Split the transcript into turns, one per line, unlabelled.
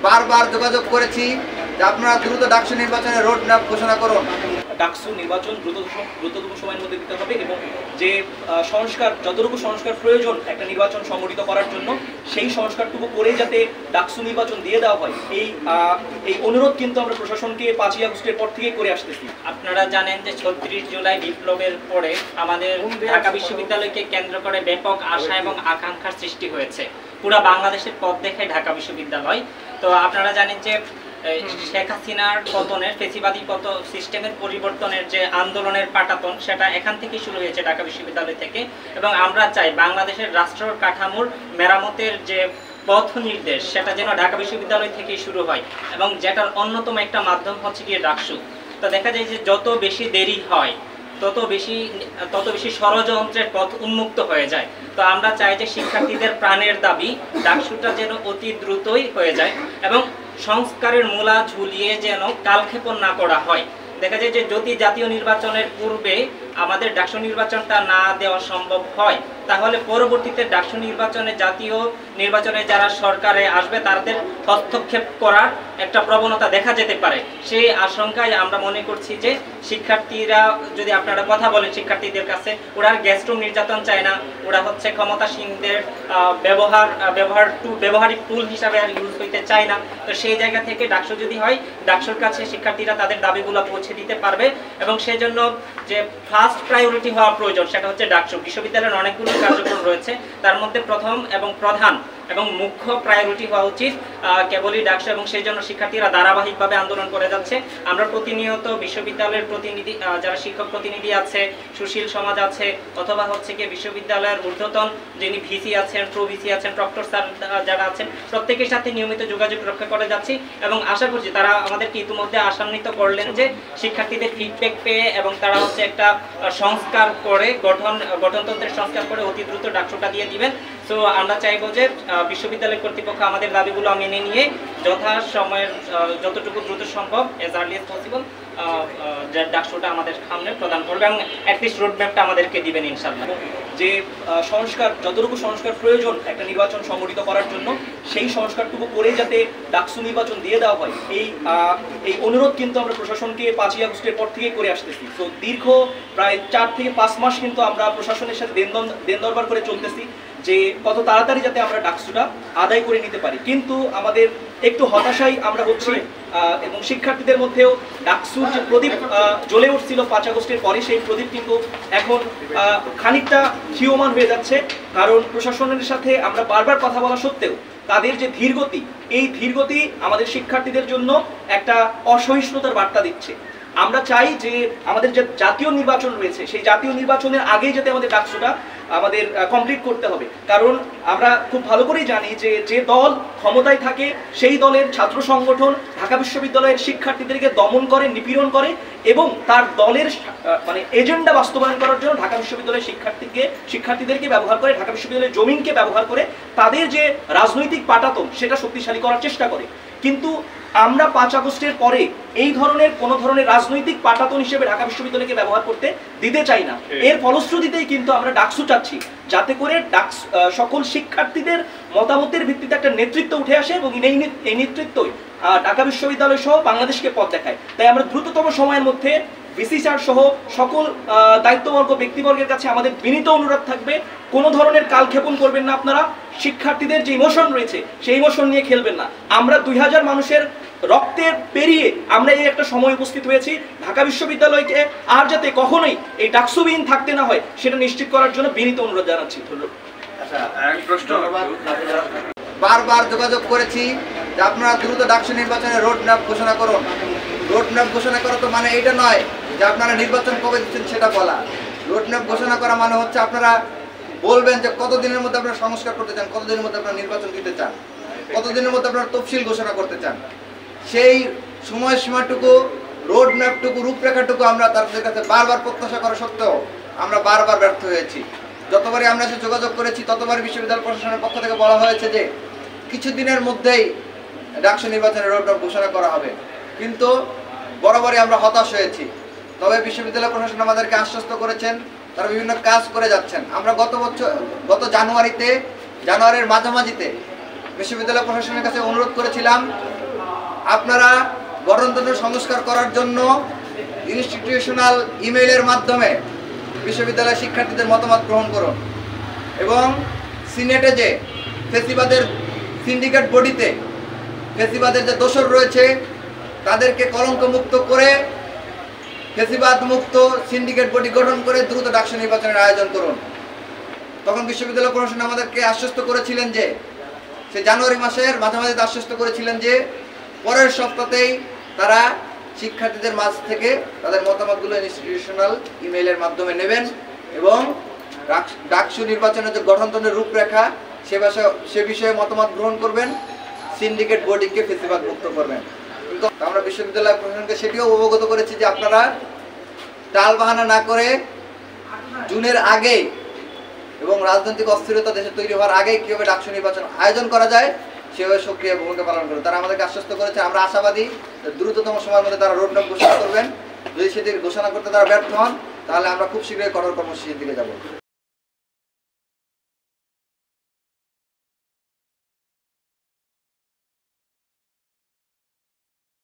বারবার যোগাযোগ করেছি যে আপনারা দ্রুত ডাকসু নির্বাচনের রোড ম্যাপ ঘোষণা করুন।
ডাকসু নির্বাচন দ্রুততম সময়ের মধ্যে দিতে হবে এবং যে সংস্কার, যতটুকু সংস্কার প্রয়োজন একটা নির্বাচন সংগঠিত করার জন্য, সেই সংস্কারটুকু করে যাতে ডাকসু নির্বাচন দিয়ে দেওয়া হয়, এই অনুরোধ কিন্তু আমরা প্রশাসনকে 5ই আগস্টের পর থেকে করে আসতেছি।
আপনারা জানেন যে 36 জুলাই বিপ্লবের পরে আমাদের ঢাকা বিশ্ববিদ্যালয়কে কেন্দ্র করে ব্যাপক আশা এবং আকাঙ্ক্ষার সৃষ্টি হয়েছে। পুরো বাংলাদেশের পথ দেখায় ঢাকা বিশ্ববিদ্যালয়। তো আপনারা জানেন যে শেখ হাসিনার পতনের, ফেসিবাদী সিস্টেমের পরিবর্তনের যে আন্দোলনের পাটাতন, সেটা এখান থেকেই শুরু হয়েছে, ঢাকা বিশ্ববিদ্যালয় থেকে। এবং আমরা চাই বাংলাদেশের রাষ্ট্র কাঠামোর মেরামতের যে পথ নির্দেশ, সেটা যেন ঢাকা বিশ্ববিদ্যালয় থেকেই শুরু হয়, এবং যেটার অন্যতম একটা মাধ্যম হচ্ছে গিয়ে ডাকসু। তো দেখা যায় যে যত বেশি দেরি হয় তত বেশি ষড়যন্ত্রের পথ উন্মুক্ত হয়ে যায়। তো আমরা চাই যে শিক্ষার্থীদের প্রাণের দাবি ডাকসুটা যেন অতি দ্রুতই হয়ে যায় এবং সংস্কারের মূলা ঝুলিয়ে যেন কালক্ষেপণ না করা হয়। দেখা যায় যে যদি জাতীয় নির্বাচনের পূর্বে আমাদের ডাকসু নির্বাচনটা না দেওয়া সম্ভব হয়, তাহলে পরবর্তীতে ডাকসু নির্বাচনে, জাতীয় নির্বাচনে যারা সরকারে আসবে তাদের হস্তক্ষেপ করার একটা প্রবণতা দেখা যেতে পারে। সেই আশঙ্কায় আমরা মনে করছি যে শিক্ষার্থীরা, যদি আপনারা কথা বলেন শিক্ষার্থীদের কাছে, ওরা গ্যাস্ট্রুম নির্যাতন চায় না, ওরা হচ্ছে ক্ষমতাসীনদের ব্যবহারিক টুল হিসাবে আর ইউজ হইতে চায় না। তো সেই জায়গা থেকে ডাকসু যদি হয়, ডাকসুর কাছে শিক্ষার্থীরা তাদের দাবিগুলো পৌঁছে দিতে পারবে এবং সেই জন্য যে ফার্স্ট প্রায়োরিটি হওয়া প্রয়োজন সেটা হচ্ছে ডাকসু। বিশ্ববিদ্যালয়ের অনেকগুলো কার্যক্রম রয়েছে, তার মধ্যে প্রথম এবং প্রধান এবং মুখ্য প্রায়োরিটি হওয়া উচিত কেবলই ডাকসু, এবং সেই জন্য শিক্ষার্থীরা ধারাবাহিকভাবে আন্দোলন করে যাচ্ছে। আমরা প্রতিনিয়ত বিশ্ববিদ্যালয়ের প্রতিনিধি, যারা শিক্ষক প্রতিনিধি আছে, সুশীল সমাজ আছে, অথবা হচ্ছে গিয়ে বিশ্ববিদ্যালয়ের ঊর্ধ্বতন যিনি ভিসি আছেন, প্রো ভিসি আছেন, প্রক্টর স্যার যারা আছেন, প্রত্যেকের সাথে নিয়মিত যোগাযোগ রক্ষা করে যাচ্ছি এবং আশা করছি তারা আমাদেরকে ইতিমধ্যে আশান্বিত করলেন যে শিক্ষার্থীদের ফিডব্যাক পেয়ে এবং তারা হচ্ছে একটা সংস্কার করে, গঠনতন্ত্রের সংস্কার করে অতি দ্রুত ডাকসুটা দিয়ে দিবেন। সো আমরা চাইবো যে বিশ্ববিদ্যালয় কর্তৃপক্ষ আমাদের দাবিগুলো মেনে নিয়ে যথাসময়ের, যতটুকু দ্রুত সম্ভব, এজ আর্লি এজ পসিবল ডাকসুটা আমাদের সামনে প্রদান করবে এবং অ্যাটলিস্ট রোডম্যাপটা আমাদেরকে দিবেন ইনশাআল্লাহ।
যে সংস্কার, যতটুকু সংস্কার প্রয়োজন একটা নির্বাচন সংগঠিত করার জন্য, সেই সংস্কারটুকু করে যাতে ডাকসু নির্বাচন দিয়ে দেওয়া হয়, এই অনুরোধ কিন্তু আমরা প্রশাসনকে 5ই আগস্টের পর থেকে করে আসতেছি। তো দীর্ঘ প্রায় 4 থেকে 5 মাস কিন্তু আমরা প্রশাসনের সাথে দেন দরবার করে চলতেছি যে কত তাড়াতাড়ি যাতে আমরা ডাকসুটা আদায় করে নিতে পারি। কিন্তু আমাদের একটু হতাশাই আমরা হচ্ছি এবং শিক্ষার্থীদের মধ্যেও ডাকসুর যে প্রদীপ জ্বলে উঠছিল 5 আগস্টের পরে, সেই প্রদীপ কিন্তু এখন খানিকটা ক্ষীয়মান হয়ে যাচ্ছে। কারণ প্রশাসনের সাথে আমরা বারবার কথা বলা সত্ত্বেও তাদের যে ধীরগতি, এই ধীরগতি আমাদের শিক্ষার্থীদের জন্য একটা অসহিষ্ণুতার বার্তা দিচ্ছে। আমরা চাই যে আমাদের যে জাতীয় নির্বাচন রয়েছে, সেই জাতীয় নির্বাচনের আগেই যাতে আমাদের ডাকসুটা আমাদের কমপ্লিট করতে হবে। কারণ আমরা খুব ভালো করেই জানি যে যে দল ক্ষমতায় থাকে সেই দলের ছাত্র সংগঠন ঢাকা বিশ্ববিদ্যালয়ের শিক্ষার্থীদেরকে দমন করে, নিপীড়ন করে এবং তার দলের মানে এজেন্ডা বাস্তবায়ন করার জন্য ঢাকা বিশ্ববিদ্যালয়ের শিক্ষার্থীদেরকে ব্যবহার করে, ঢাকা বিশ্ববিদ্যালয়ের জমিনকে ব্যবহার করে তাদের যে রাজনৈতিক পাটাতন সেটা শক্তিশালী করার চেষ্টা করে। কিন্তু আমরা 5 আগস্টের পরে এই ধরনের কোনো ধরনের রাজনৈতিক পাটাতন হিসেবে ঢাকা বিশ্ববিদ্যালয়কে ব্যবহার করতে দিতে চাই না। এর ফলশ্রুতিতেই কিন্তু আমরা ডাকসু চাচ্ছি, যাতে করে সকল শিক্ষার্থীদের মতামতের ভিত্তিতে একটা নেতৃত্ব উঠে আসে এবং এই নেতৃত্বই ঢাকা বিশ্ববিদ্যালয় সহ বাংলাদেশকে পথ দেখায়। তাই আমরা দ্রুততম সময়ের মধ্যে ভিসি স্যার সহ সকল দায়িত্ববর্গ ব্যক্তিবর্গের কাছে আমাদের বিনীত অনুরোধ থাকবে, কোনো ধরনের কালক্ষেপণ করবেন না আপনারা। শিক্ষার্থীদের যে ইমোশন রয়েছে সেই ইমোশন নিয়ে খেলবেন না। আমরা 2000 মানুষের রক্তের পেরিয়ে আমরা এই একটা সময় উপস্থিত হয়েছি। ঢাকা বিশ্ববিদ্যালয়কে আর যাতে কখনোই এই ডাকসুবিহীন থাকতে না হয় সেটা নিশ্চিত করার জন্য বিনীত অনুরোধ জানাচ্ছি।
বারবার যোগাযোগ করেছি যে আপনারা দ্রুত ডাকসু নির্বাচনের রোড ম্যাপ ঘোষণা করুন। রোড ম্যাপ ঘোষণা করা তো মানে এইটা নয় যে আপনারা নির্বাচন কবে দিচ্ছেন সেটা বলা। রোড ম্যাপ ঘোষণা করা মানে হচ্ছে আপনারা বলবেন যে কতদিনের মধ্যে আপনারা সংস্কার করতে চান, কতদিনের মধ্যে আপনারা নির্বাচন দিতে চান, কতদিনের মধ্যে আপনারা তফসিল ঘোষণা করতে চান। সেই সময়সীমাটুকু, রোড ম্যাপটুকু, রূপরেখাটুকু আমরা তাদের কাছে বারবার প্রত্যাশা করা সত্ত্বেও আমরা বারবার ব্যর্থ হয়েছি। যতবারই আমরা এসে যোগাযোগ করেছি ততবারই বিশ্ববিদ্যালয় প্রশাসনের পক্ষ থেকে বলা হয়েছে যে কিছুদিনের মধ্যেই ডাকসু নির্বাচনের রোড ম্যাপ ঘোষণা করা হবে, কিন্তু বরাবরই আমরা হতাশ হয়েছি। তবে বিশ্ববিদ্যালয় প্রশাসন আমাদেরকে আশ্বস্ত করেছেন, তারা বিভিন্ন কাজ করে যাচ্ছেন। আমরা গত জানুয়ারির মাঝামাঝিতে বিশ্ববিদ্যালয় প্রশাসনের কাছে অনুরোধ করেছিলাম আপনারা গঠনতন্ত্র সংস্কার করার জন্য ইনস্টিটিউশনাল ইমেইলের মাধ্যমে বিশ্ববিদ্যালয়ের শিক্ষার্থীদের মতামত গ্রহণ করুন এবং সিনেটে যে ফেসিবাদের সিন্ডিকেট বডিতে ফেসিবাদের যে দোসর রয়েছে তাদেরকে কলঙ্কমুক্ত করে ফেসিবাদ মুক্ত সিন্ডিকেট বডি গঠন করে দ্রুত ডাকসু নির্বাচনের আয়োজন করুন। তখন বিশ্ববিদ্যালয় প্রশাসন আমাদেরকে আশ্বস্ত করেছিলেন যে সে জানুয়ারি মাসের মাঝামাঝিতে আশ্বস্ত করেছিলেন যে পরের সপ্তাহতেই তারা শিক্ষার্থীদের মাঝ থেকে তাদের মতামতগুলো ইনস্টিটিউশনাল ইমেইলের মাধ্যমে নেবেন এবং ডাকসু নির্বাচনের যে গঠনতন্ত্রের রূপরেখা সে বিষয়ে মতামত গ্রহণ করবেন, সিন্ডিকেট বডিকে ফেসিবাদ মুক্ত করবেন। কিন্তু আমরা বিশ্ববিদ্যালয় প্রশাসনকে সেটিও অবগত করেছি যে আপনারা টালবাহানা না করে জুনের আগেই এবং রাজনৈতিক অস্থিরতা দেশে তৈরি হওয়ার আগেই কীভাবে ডাকসু নির্বাচন আয়োজন করা যায় সেভাবে সক্রিয় ভূমিকা পালন করবে। তারা আমাদেরকে আশ্বস্ত করেছে, আমরা আশাবাদী দ্রুততম সময়ের মধ্যে তারা রোডম্যাপ ঘোষণা করবেন। যদি সেটি ঘোষণা করতে তারা ব্যর্থ হন তাহলে আমরা খুব শীঘ্রই কঠোর কর্মসূচির দিকে যাব।